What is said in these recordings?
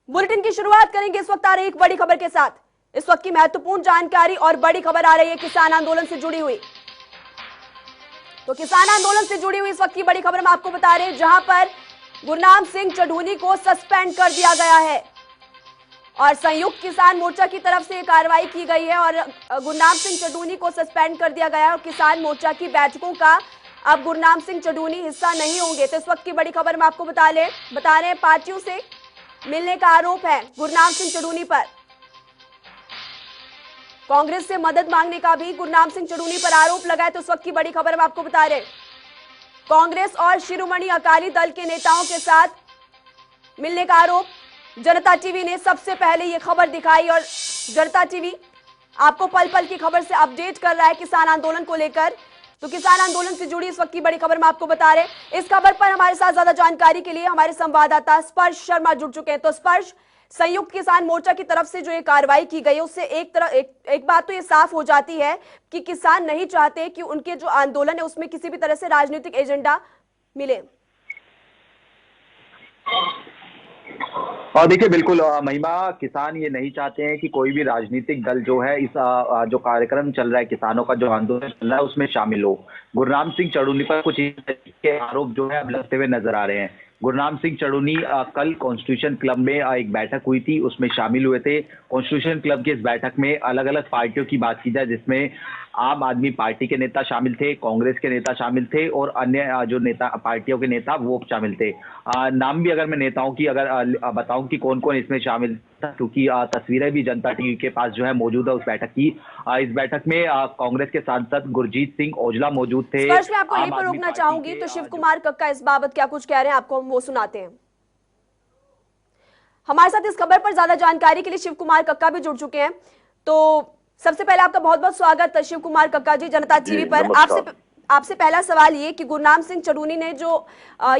Bulletin की शुरुआत करेंगे इस वक्त आ रही एक बड़ी खबर के साथ। इस वक्त की महत्वपूर्ण जानकारी और बड़ी खबर आ रही है किसान आंदोलन से जुड़ी हुई। तो किसान आंदोलन से जुड़ी हुई इस वक्त की बड़ी खबर हम आपको बता रहे हैं, जहां पर गुरनाम सिंह चढ़ूनी को सस्पेंड कर दिया गया है और संयुक्त किसान मोर्चा की तरफ से कार्रवाई की गई है और गुरनाम सिंह चढ़ूनी को सस्पेंड कर दिया गया है और किसान मोर्चा की बैठकों का अब गुरनाम सिंह चढ़ूनी हिस्सा नहीं होंगे। तो इस वक्त की बड़ी खबर हम आपको बता रहे हैं पार्टियों से मिलने का आरोप है गुरनाम सिंह चढ़ूनी पर। कांग्रेस से मदद मांगने का भी गुरनाम सिंह चढ़ूनी पर आरोप लगा है। तो इस वक्त की बड़ी खबर हम आपको बता रहे हैं, कांग्रेस और शिरोमणि अकाली दल के नेताओं के साथ मिलने का आरोप। जनता टीवी ने सबसे पहले यह खबर दिखाई और जनता टीवी आपको पल पल की खबर से अपडेट कर रहा है किसान आंदोलन को लेकर। तो किसान आंदोलन से जुड़ी इस वक्त की बड़ी खबर मैं आपको बता रहे हैं। इस खबर पर हमारे साथ ज्यादा जानकारी के लिए हमारे संवाददाता स्पर्श शर्मा जुड़ चुके हैं। तो स्पर्श, संयुक्त किसान मोर्चा की तरफ से जो ये कार्रवाई की गई है उससे एक बात तो ये साफ हो जाती है कि किसान नहीं चाहते कि उनके जो आंदोलन है उसमें किसी भी तरह से राजनीतिक एजेंडा मिले। और देखिए बिल्कुल महिमा, किसान ये नहीं चाहते हैं कि कोई भी राजनीतिक दल जो है इस जो कार्यक्रम चल रहा है, किसानों का जो आंदोलन चल रहा है उसमें शामिल हो। गुरनाम सिंह चढ़ूनी पर कुछ इस तरह के आरोप जो है अब लगते हुए नजर आ रहे हैं। गुरनाम सिंह चढ़ूनी कल कॉन्स्टिट्यूशन क्लब में एक बैठक हुई थी, उसमें शामिल हुए थे। कॉन्स्टिट्यूशन क्लब की इस बैठक में अलग अलग पार्टियों की बात की जाए, जिसमें आम आदमी पार्टी के नेता शामिल थे, कांग्रेस के नेता शामिल थे और अन्य जो नेता पार्टियों के नेता वो शामिल थे। नाम भी अगर मैं नेताओं की अगर बताऊं कि कौन कौन इसमें शामिल था, क्योंकि तस्वीरें भी जनता टीवी के पास जो है मौजूद है उस बैठक की। इस बैठक में कांग्रेस के सांसद गुरजीत सिंह औजला मौजूद थे। स्पर्श, मैं आपको यहीं आम पर आदमी रोकना पार्टी चाहूंगी। के तो शिव कुमार कक्का इस बाबत क्या कुछ कह रहे हैं, आपको हम वो सुनाते हैं। हमारे साथ इस खबर पर ज्यादा जानकारी के लिए शिव कुमार कक्का भी जुड़ चुके हैं। तो सबसे पहले आपका बहुत बहुत स्वागत है शिव कुमार कक्का जी जनता टीवी पर। आपसे पहला सवाल ये कि गुरनाम सिंह चढ़ूनी ने जो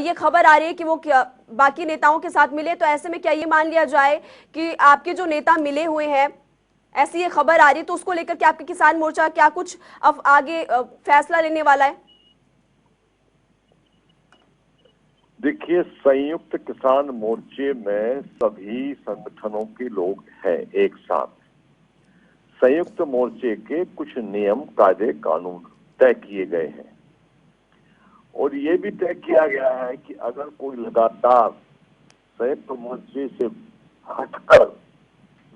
ये खबर आ रही है कि वो बाकी नेताओं के साथ मिले, तो ऐसे में क्या ये मान लिया जाए कि आपके जो नेता मिले हुए हैं, ऐसी ये खबर आ रही है, तो उसको लेकर के आपके किसान मोर्चा क्या कुछ अब आगे फैसला लेने वाला है? देखिए, संयुक्त किसान मोर्चे में सभी संगठनों के लोग हैं एक साथ। संयुक्त मोर्चे के कुछ नियम, कायदे, कानून तय किए गए हैं और ये भी तय किया गया है कि अगर कोई लगातार संयुक्त मोर्चे से हटकर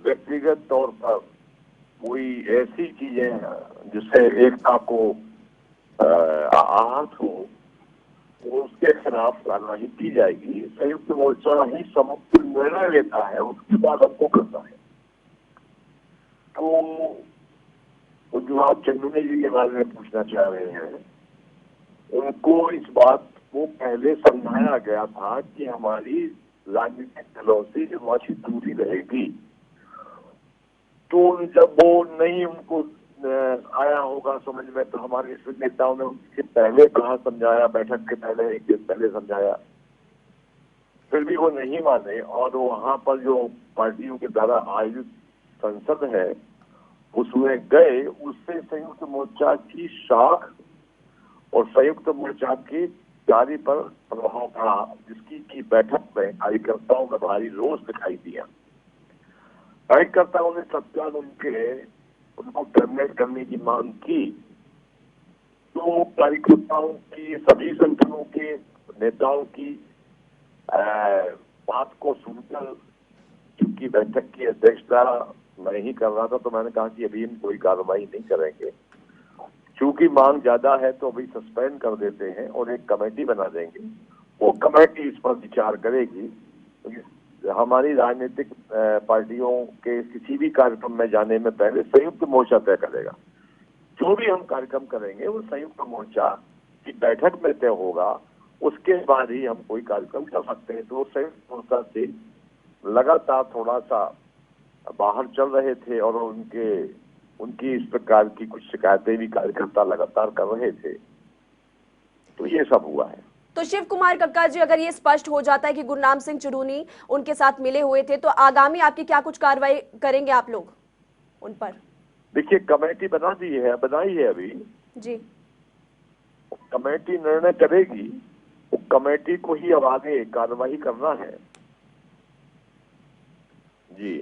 व्यक्तिगत तौर पर कोई ऐसी चीजें जिससे एकता को आहत हो, तो उसके खिलाफ कार्रवाई की जाएगी। संयुक्त मोर्चा ही समग्र निर्णय लेता है, उसके बाद हमको करना है। तो जो आप चंदूनी जी के बारे में पूछना चाह रहे हैं, उनको इस बात को पहले समझाया गया था कि हमारी राजनीतिक दलों से हमारी दूरी रहेगी। तो जब वो नहीं उनको आया होगा समझ में, तो हमारे नेताओं ने उसके पहले कहा, समझाया, बैठक के पहले एक दिन पहले समझाया, फिर भी वो नहीं माने। और वहां पर जो पार्टियों के द्वारा आयोजित संसद है उसमें गए, उससे संयुक्त मोर्चा की शाख और संयुक्त मोर्चा के कार्य पर प्रभाव पड़ा, जिसकी की बैठक में कार्यकर्ताओं में भारी रोष दिखाई दिया। कार्यकर्ताओं ने तत्काल उनको टर्मिनेट करने की मांग की। तो कार्यकर्ताओं की, सभी संगठनों के नेताओं की बात को सुनकर, क्योंकि बैठक की अध्यक्षता मैं ही कर रहा था, तो मैंने कहा कि अभी हम कोई कार्रवाई नहीं करेंगे। चूंकि मांग ज्यादा है तो अभी सस्पेंड कर देते हैं और एक कमेटी बना देंगे। वो कमेटी इस पर विचार करेगी। हमारी राजनीतिक पार्टियों के किसी भी कार्यक्रम में जाने में पहले संयुक्त मोर्चा तय करेगा। जो भी हम कार्यक्रम करेंगे वो संयुक्त मोर्चा की बैठक में तय होगा, उसके बाद ही हम कोई कार्यक्रम कर सकते हैं। तो संयुक्त मोर्चा से लगातार थोड़ा सा बाहर चल रहे थे और उनकी इस प्रकार की कुछ शिकायतें भी कार्यकर्ता लगातार कर रहे थे। तो ये सब हुआ है। तो शिव कुमार कक्का जी, अगर ये स्पष्ट हो जाता है कि गुरनाम सिंह चढ़ूनी उनके साथ मिले हुए थे, तो आगामी आपकी क्या कुछ कार्रवाई करेंगे आप लोग उन पर? देखिए, कमेटी बनाई है अभी जी। कमेटी निर्णय करेगी। कमेटी को ही अब आगे कार्रवाई करना है। जी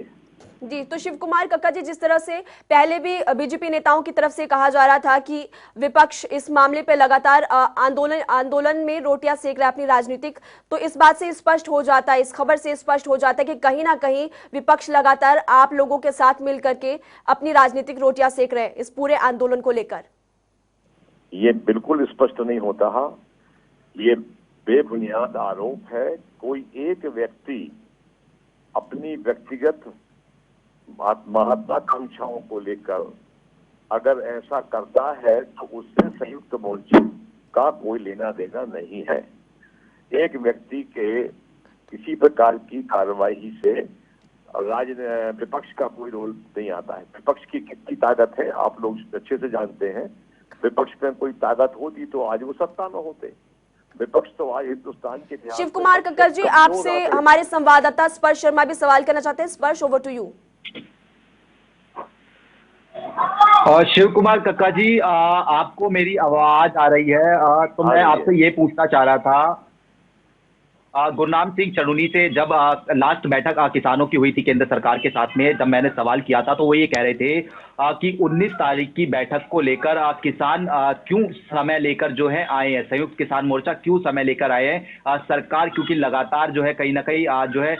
जी, तो शिव कुमार कक्का जी, जिस तरह से पहले भी बीजेपी नेताओं की तरफ से कहा जा रहा था कि विपक्ष इस मामले पे लगातार आंदोलन में रोटियां सेक रहा है अपनी राजनीतिक, तो इस बात से स्पष्ट हो जाता है, इस खबर से स्पष्ट हो जाता है कि कहीं ना कहीं विपक्ष लगातार आप लोगों के साथ मिल करके अपनी राजनीतिक रोटियां सेक रहे हैं इस पूरे आंदोलन को लेकर। ये बिल्कुल स्पष्ट नहीं होता है, ये बेबुनियाद आरोप है। कोई एक व्यक्ति अपनी व्यक्तिगत महत्वाकांक्षाओं को लेकर अगर ऐसा करता है तो उससे संयुक्त मोर्चे का कोई लेना देना नहीं है। एक व्यक्ति के किसी प्रकार की कार्रवाई से विपक्ष का कोई रोल नहीं आता है। विपक्ष की कितनी ताकत है आप लोग अच्छे से जानते हैं। विपक्ष में कोई ताकत होती तो आज वो सत्ता में होते। विपक्ष तो आज हिंदुस्तान के इतिहास। शिव कुमार कक्कर जी, आपसे हमारे संवाददाता स्पर्श शर्मा भी सवाल करना चाहते हैं। Sparsh, over to you. Shiv Kumar Kakka ji, आपको मेरी आवाज आ रही है? तो मैं आपसे ये पूछना चाह रहा था, गुरनाम सिंह चढ़ूनी से जब लास्ट बैठक किसानों की हुई थी केंद्र सरकार के साथ में, जब मैंने सवाल किया था तो वो ये कह रहे थे कि 19 तारीख की बैठक को लेकर किसान क्यों समय लेकर जो है आए हैं, संयुक्त किसान मोर्चा क्यों समय लेकर आए हैं, सरकार क्योंकि लगातार जो है कहीं ना कहीं जो है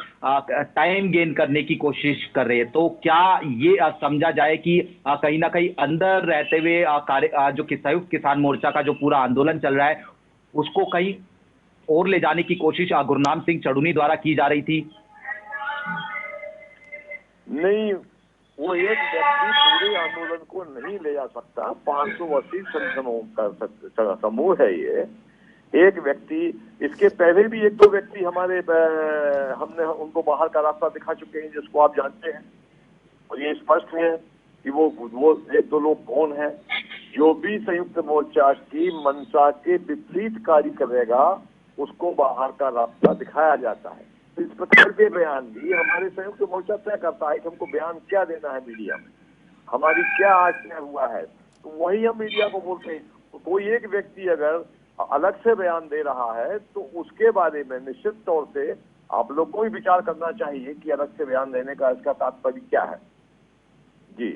टाइम गेन करने की कोशिश कर रही है। तो क्या ये समझा जाए कि कहीं ना कहीं अंदर रहते हुए जो संयुक्त किसान मोर्चा का जो पूरा आंदोलन चल रहा है उसको कहीं और ले जाने की कोशिश गुरनाम सिंह चढ़ूनी द्वारा की जा रही थी? नहीं, वो एक व्यक्ति पूरे आंदोलन को नहीं ले जा सकता। 580 संगठनों का समूह है ये। एक व्यक्ति, इसके पहले भी एक दो व्यक्ति हमारे हमने उनको बाहर का रास्ता दिखा चुके हैं जिसको आप जानते हैं, और ये स्पष्ट है कि वो एक दो लोग कौन है। जो भी संयुक्त मोर्चा की मंशा के विपरीत कार्य करेगा उसको बाहर का रास्ता दिखाया जाता है। इस प्रकार के बयान भी हमारे संयुक्त मोर्चा तय करता है कि हमको बयान क्या देना है मीडिया में, हमारी क्या आज तय हुआ है, तो वही हम मीडिया को बोलते हैं। तो कोई एक व्यक्ति अगर अलग से बयान दे रहा है तो उसके बारे में निश्चित तौर से आप लोग को भी विचार करना चाहिए कि अलग से बयान देने का इसका तात्पर्य क्या है। जी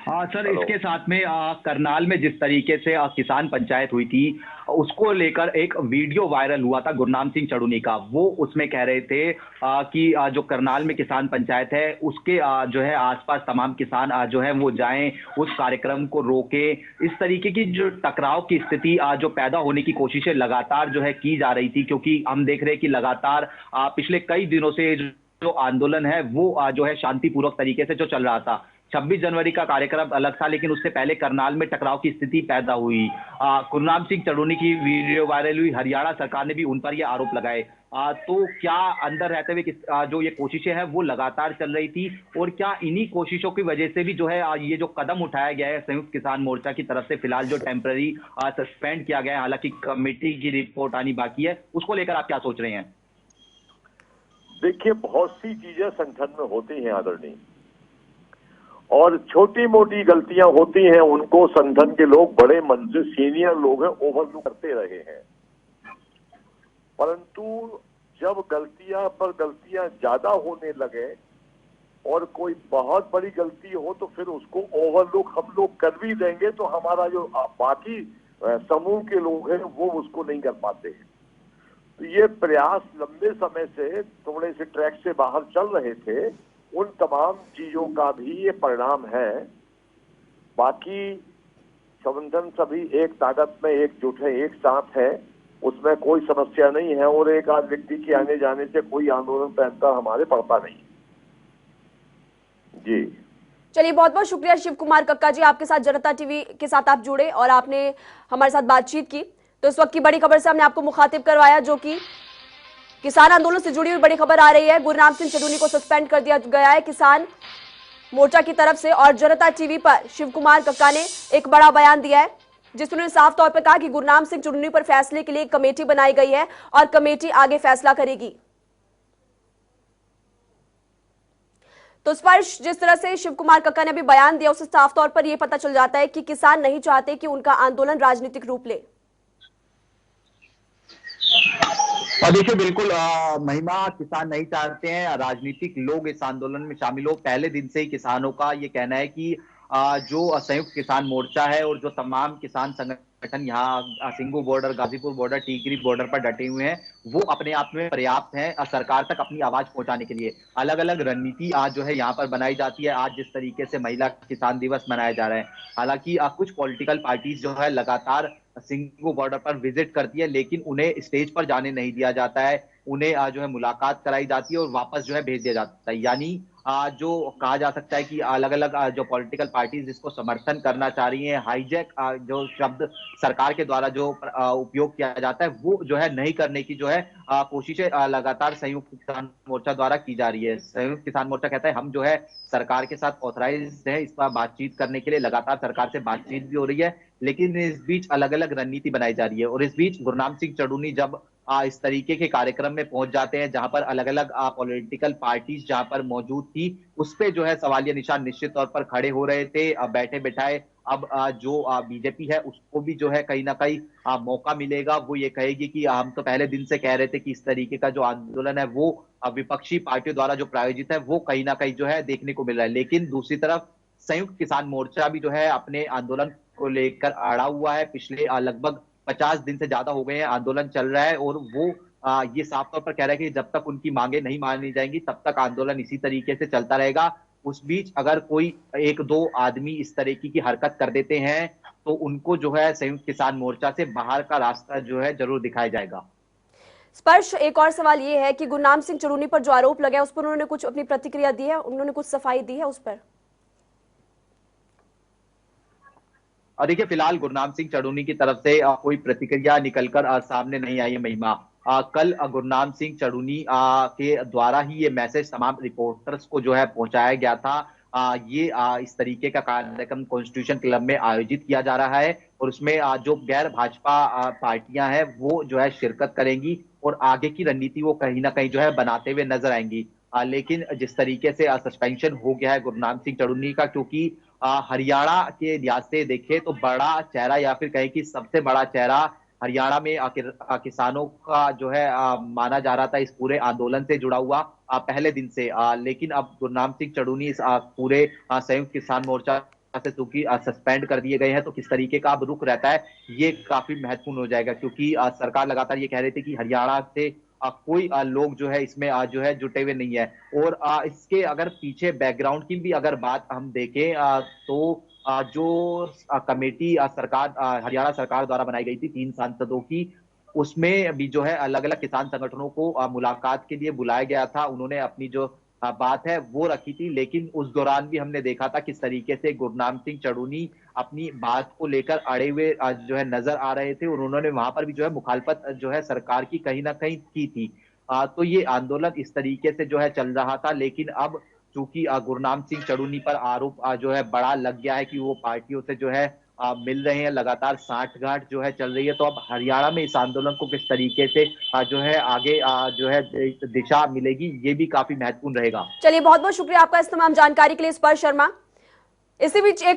हाँ सर, इसके साथ में करनाल में जिस तरीके से किसान पंचायत हुई थी उसको लेकर एक वीडियो वायरल हुआ था गुरनाम सिंह चढ़ूनी का। वो उसमें कह रहे थे कि जो करनाल में किसान पंचायत है उसके जो है आसपास तमाम किसान जो है वो जाएं, उस कार्यक्रम को रोके। इस तरीके की जो टकराव की स्थिति जो पैदा होने की कोशिशें लगातार जो है की जा रही थी, क्योंकि हम देख रहे हैं कि लगातार पिछले कई दिनों से जो आंदोलन है वो जो है शांतिपूर्वक तरीके से जो चल रहा था। 26 जनवरी का कार्यक्रम अलग था, लेकिन उससे पहले करनाल में टकराव की स्थिति पैदा हुई। गुरनाम सिंह चढ़ूनी की वीडियो वायरल हुई, हरियाणा सरकार ने भी उन पर ये आरोप लगाए। तो क्या अंदर रहते हुए जो ये कोशिशें हैं वो लगातार चल रही थी, और क्या इन्हीं कोशिशों की वजह से भी जो है ये जो कदम उठाया गया है संयुक्त किसान मोर्चा की तरफ से, फिलहाल जो टेम्पररी सस्पेंड किया गया है, हालांकि कमेटी की रिपोर्ट आनी बाकी है, उसको लेकर आप क्या सोच रहे हैं? देखिए, बहुत सी चीजें संगठन में होती हैं आदरणीय, और छोटी मोटी गलतियां होती हैं, उनको संगठन के लोग, बड़े मन से सीनियर लोग हैं, ओवरलुक करते रहे हैं। परंतु जब गलतियां पर गलतियां ज्यादा होने लगे और कोई बहुत बड़ी गलती हो तो फिर उसको ओवरलुक हम लोग कर भी देंगे तो हमारा जो बाकी समूह के लोग हैं वो उसको नहीं कर पाते हैं। तो ये प्रयास लंबे समय से थोड़े से ट्रैक से बाहर चल रहे थे, उन तमाम चीजों का भी ये परिणाम है। बाकी संगठन सभी एक ताकत में एकजुट है, एक साथ है, उसमें कोई समस्या नहीं है, और एक आध व्यक्ति के आने जाने से कोई आंदोलन पर अंतर हमारे पड़ता नहीं। जी चलिए, बहुत बहुत शुक्रिया शिव कुमार कक्का जी, आपके साथ जनता टीवी के साथ आप जुड़े और आपने हमारे साथ बातचीत की। तो इस वक्त की बड़ी खबर से हमने आपको मुखातिब करवाया, जो कि किसान आंदोलन से जुड़ी हुई बड़ी खबर आ रही है। गुरनाम सिंह चढ़ूनी को सस्पेंड कर दिया गया है किसान मोर्चा की तरफ से, और जनता टीवी पर शिव कुमार कक्का ने एक बड़ा बयान दिया है जिसमें उन्होंने साफ तौर पर कहा कि गुरनाम सिंह चढ़ूनी पर फैसले के लिए एक कमेटी बनाई गई है और कमेटी आगे फैसला करेगी। तो स्पर्श, जिस तरह से शिव कुमार कक्का ने अभी बयान दिया उससे साफ तौर पर यह पता चल जाता है कि किसान नहीं चाहते कि उनका आंदोलन राजनीतिक रूप ले। और देखिए बिल्कुल महिमा, किसान नहीं चाहते हैं राजनीतिक लोग इस आंदोलन में शामिल हो। पहले दिन से ही किसानों का ये कहना है कि जो संयुक्त किसान मोर्चा है और जो तमाम किसान संगठन यहाँ सिंगू बॉर्डर, गाजीपुर बॉर्डर, टिकरी बॉर्डर पर डटे हुए हैं, वो अपने आप में पर्याप्त हैं सरकार तक अपनी आवाज पहुंचाने के लिए। अलग अलग रणनीति आज जो है यहाँ पर बनाई जाती है। आज जिस तरीके से महिला किसान दिवस मनाया जा रहा है, हालांकि कुछ पॉलिटिकल पार्टीज जो है लगातार सिंगू बॉर्डर पर विजिट करती है, लेकिन उन्हें स्टेज पर जाने नहीं दिया जाता है। उन्हें जो है मुलाकात कराई जाती है और वापस जो है भेज दिया जाता है। यानी जो कहा जा सकता है कि अलग अलग जो पॉलिटिकल पार्टीज जिसको समर्थन करना चाह रही हैं, हाईजैक जो शब्द सरकार के द्वारा जो उपयोग किया जाता है, वो जो है नहीं करने की जो है कोशिशें लगातार संयुक्त किसान मोर्चा द्वारा की जा रही है। संयुक्त किसान मोर्चा कहता है हम जो है सरकार के साथ ऑथराइज है इस पर बातचीत करने के लिए। लगातार सरकार से बातचीत भी हो रही है, लेकिन इस बीच अलग अलग रणनीति बनाई जा रही है। और इस बीच गुरनाम सिंह चढ़ूनी जब इस तरीके के कार्यक्रम में पहुंच जाते हैं जहां पर अलग अलग पॉलिटिकल पार्टीज जहां पर मौजूद थी, उस पे जो है सवालिया निशान निश्चित तौर पर खड़े हो रहे थे। बैठे बिठाए अब जो बीजेपी है उसको भी जो है कहीं ना कहीं मौका मिलेगा। वो ये कहेगी कि हम तो पहले दिन से कह रहे थे कि इस तरीके का जो आंदोलन है वो विपक्षी पार्टियों द्वारा जो प्रायोजित है वो कहीं ना कहीं जो है देखने को मिल रहा है। लेकिन दूसरी तरफ संयुक्त किसान मोर्चा भी जो है अपने आंदोलन को लेकर अड़ा हुआ है। पिछले लगभग 50 दिन से ज्यादा हो गए हैं आंदोलन चल रहा है, और वो ये साफ तौर पर कह रहा है कि जब तक उनकी मांगे नहीं मानी जाएंगी तब तक आंदोलन इसी तरीके से चलता रहेगा। उस बीच अगर कोई एक दो आदमी इस तरीके की हरकत कर देते हैं तो उनको जो है संयुक्त किसान मोर्चा से बाहर का रास्ता जो है जरूर दिखाया जाएगा। स्पर्श, एक और सवाल ये है कि गुरनाम सिंह चढ़ूनी पर जो आरोप लगा है उस पर उन्होंने कुछ अपनी प्रतिक्रिया दी है, उन्होंने कुछ सफाई दी है उस पर? और देखिए फिलहाल गुरनाम सिंह चढ़ूनी की तरफ से कोई प्रतिक्रिया निकलकर सामने नहीं आई है महिमा। कल गुरनाम सिंह चढ़ूनी के द्वारा ही ये मैसेज तमाम रिपोर्टर्स को जो है पहुंचाया गया था। ये इस तरीके का कार्यक्रम कॉन्स्टिट्यूशन क्लब में आयोजित किया जा रहा है, और उसमें जो गैर भाजपा पार्टियां हैं वो जो है शिरकत करेंगी और आगे की रणनीति वो कहीं ना कहीं जो है बनाते हुए नजर आएंगी। लेकिन जिस तरीके से सस्पेंशन हो गया है गुरनाम सिंह चढ़ूनी का, क्योंकि हरियाणा के लिहाज से देखें तो बड़ा चेहरा या फिर कहें कि सबसे बड़ा चेहरा हरियाणा में किसानों का जो है माना जा रहा था इस पूरे आंदोलन से जुड़ा हुआ पहले दिन से। लेकिन अब गुरनाम सिंह चढ़ूनी इस पूरे संयुक्त किसान मोर्चा से चूंकि सस्पेंड कर दिए गए हैं, तो किस तरीके का अब रुख रहता है ये काफी महत्वपूर्ण हो जाएगा। क्योंकि सरकार लगातार ये कह रही थी कि हरियाणा से कोई लोग जो है इसमें जो है जुटे हुए नहीं है। और इसके अगर पीछे बैकग्राउंड की भी अगर बात हम देखें तो जो कमेटी सरकार हरियाणा सरकार द्वारा बनाई गई थी 3 सांसदों की, उसमें भी जो है अलग अलग किसान संगठनों को मुलाकात के लिए बुलाया गया था। उन्होंने अपनी जो बात है वो रखी थी, लेकिन उस दौरान भी हमने देखा था किस तरीके से गुरनाम सिंह चढ़ूनी अपनी बात को लेकर अड़े हुए जो है नजर आ रहे थे, और उन्होंने वहां पर भी जो है मुखालफत जो है सरकार की कहीं ना कहीं की थी। तो ये आंदोलन इस तरीके से जो है चल रहा था। लेकिन अब चूंकि गुरनाम सिंह चढ़ूनी पर आरोप जो है बड़ा लग गया है कि वो पार्टियों से जो है मिल रहे हैं, लगातार साठगांठ जो है चल रही है, तो अब हरियाणा में इस आंदोलन को किस तरीके से जो है आगे जो है दिशा मिलेगी ये भी काफी महत्वपूर्ण रहेगा। चलिए, बहुत बहुत शुक्रिया आपका इस तमाम जानकारी के लिए स्पर्श शर्मा। इसी बीच एक